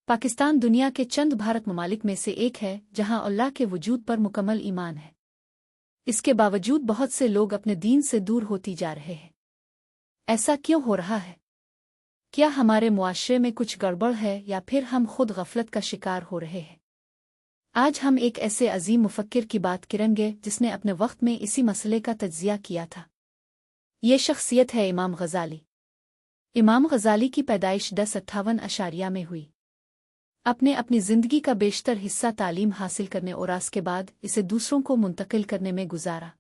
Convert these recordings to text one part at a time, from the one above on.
पाकिस्तान दुनिया के चंद भारत ममालिक में से एक है जहां अल्लाह के वजूद पर मुकम्मल ईमान है। इसके बावजूद बहुत से लोग अपने दीन से दूर होती जा रहे हैं। ऐसा क्यों हो रहा है? क्या हमारे मुआशरे में कुछ गड़बड़ है या फिर हम खुद गफलत का शिकार हो रहे हैं? आज हम एक ऐसे अजीम मुफक्किर की बात करेंगे जिसने अपने वक्त में इसी मसले का तज्जिया किया था। ये शख्सियत है इमाम गजाली। इमाम गजाली की पैदाइश 1058 में हुई। अपनी ज़िंदगी का बेशतर हिस्सा तालीम हासिल करने और उसके बाद इसे दूसरों को मुंतकिल करने में गुजारा।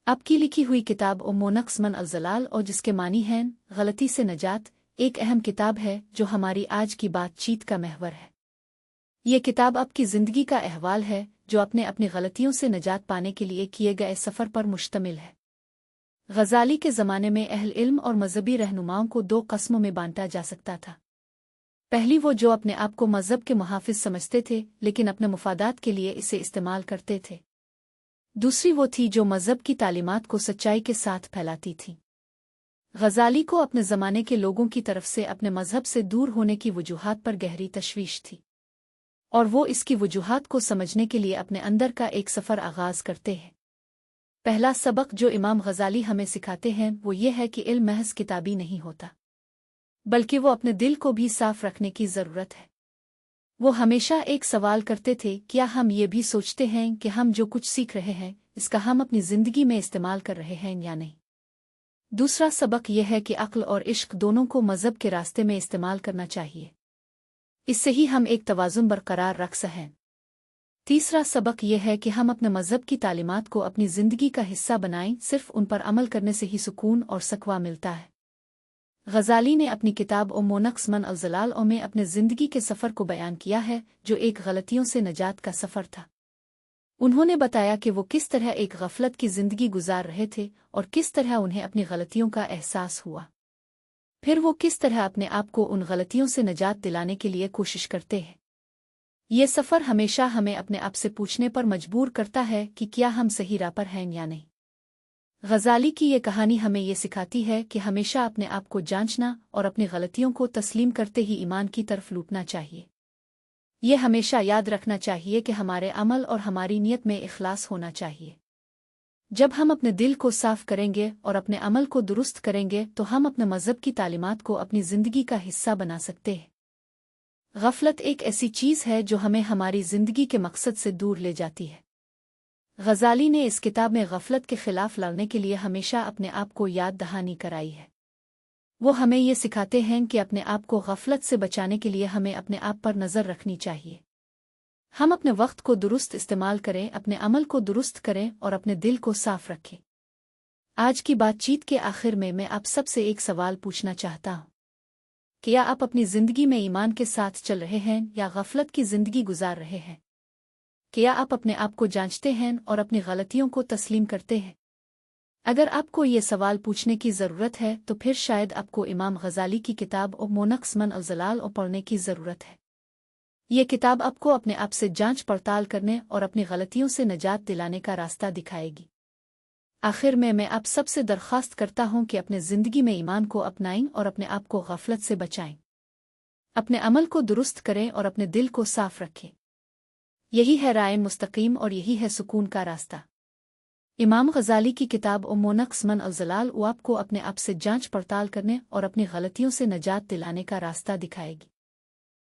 आपकी लिखी हुई किताब मोनक्स मन अल-जलाल और जिसके मानी हैं गलती से नजात, एक अहम किताब है जो हमारी आज की बातचीत का महवर है। ये किताब आपकी ज़िंदगी का अहवाल है जो अपनी गलतियों से नजात पाने के लिए किए गए सफ़र पर मुश्तमिल है। गजाली के ज़माने में अहल इल्म और मजहबी रहनुमाओं को दो कस्मों में बांटा जा सकता था। पहली वो जो अपने आप को मज़हब के मुहाफिज समझते थे लेकिन अपने मुफादात के लिए इसे इस्तेमाल करते थे। दूसरी वो थी जो मज़हब की तालीमात को सच्चाई के साथ फैलाती थी। गजाली को अपने ज़माने के लोगों की तरफ से अपने मज़हब से दूर होने की वजूहात पर गहरी तशवीश थी और वो इसकी वजूहात को समझने के लिए अपने अंदर का एक सफ़र आगाज़ करते हैं। पहला सबक जो इमाम गजाली हमें सिखाते हैं वो ये है कि इल्म महज किताबी नहीं होता, बल्कि वो अपने दिल को भी साफ रखने की ज़रूरत है। वो हमेशा एक सवाल करते थे, क्या हम ये भी सोचते हैं कि हम जो कुछ सीख रहे हैं इसका हम अपनी ज़िंदगी में इस्तेमाल कर रहे हैं या नहीं? दूसरा सबक यह है कि अक्ल और इश्क दोनों को मज़हब के रास्ते में इस्तेमाल करना चाहिए। इससे ही हम एक तवाज़ुन बरकरार रख सकें। तीसरा सबक यह है कि हम अपने मज़हब की तालीमात को अपनी ज़िंदगी का हिस्सा बनाएं, सिर्फ उन पर अमल करने से ही सुकून और सकवा मिलता है। गजाली ने अपनी किताब मोनक्स मन अल-जलाल में अपने ज़िंदगी के सफ़र को बयान किया है जो एक गलतियों से नजात का सफ़र था। उन्होंने बताया कि वो किस तरह एक गफलत की ज़िंदगी गुजार रहे थे और किस तरह उन्हें अपनी गलतियों का एहसास हुआ। फिर वो किस तरह अपने आप को उन गलतियों से नजात दिलाने के लिए कोशिश करते हैं। ये सफ़र हमेशा हमें अपने आप से पूछने पर मजबूर करता है कि क्या हम सही राह पर हैं या नहीं। गजाली की ये कहानी हमें ये सिखाती है कि हमेशा अपने आप को जांचना और अपनी गलतियों को तस्लीम करते ही ईमान की तरफ लूटना चाहिए। ये हमेशा याद रखना चाहिए कि हमारे अमल और हमारी नीयत में इखलास होना चाहिए। जब हम अपने दिल को साफ करेंगे और अपने अमल को दुरुस्त करेंगे तो हम अपने मज़हब की तालीमात को अपनी ज़िंदगी का हिस्सा बना सकते हैं। गफलत एक ऐसी चीज़ है जो हमें हमारी ज़िंदगी के मकसद से दूर ले जाती है। गजाली ने इस किताब में गफलत के खिलाफ लड़ने के लिए हमेशा अपने आप को याद दहानी कराई है। वो हमें ये सिखाते हैं कि अपने आप को गफलत से बचाने के लिए हमें अपने आप पर नज़र रखनी चाहिए। हम अपने वक्त को दुरुस्त इस्तेमाल करें, अपने अमल को दुरुस्त करें और अपने दिल को साफ रखें। आज की बातचीत के आखिर में मैं आप सबसे एक सवाल पूछना चाहता हूँ। क्या आप अपनी ज़िंदगी में ईमान के साथ चल रहे हैं या गफलत की ज़िंदगी गुजार रहे हैं? क्या आप अपने आप को जांचते हैं और अपनी गलतियों को तस्लीम करते हैं? अगर आपको ये सवाल पूछने की ज़रूरत है तो फिर शायद आपको इमाम गजाली की किताब मोनक्स मन अल-जलाल पढ़ने की ज़रूरत है। ये किताब आपको अपने आप से जांच पड़ताल करने और अपनी गलतियों से नजात दिलाने का रास्ता दिखाएगी। आखिर में मैं आप सबसे दरख्वास्त करता हूँ कि अपने ज़िंदगी में ईमान को अपनाएं और अपने आप को गफलत से बचाएं। अपने अमल को दुरुस्त करें और अपने दिल को साफ रखें। यही है राय मुस्तकीम और यही है सुकून का रास्ता। इमाम गजाली की किताब मोनक्स मन अल-जलाल आपको अपने आप से जांच पड़ताल करने और अपनी गलतियों से नजात दिलाने का रास्ता दिखाएगी।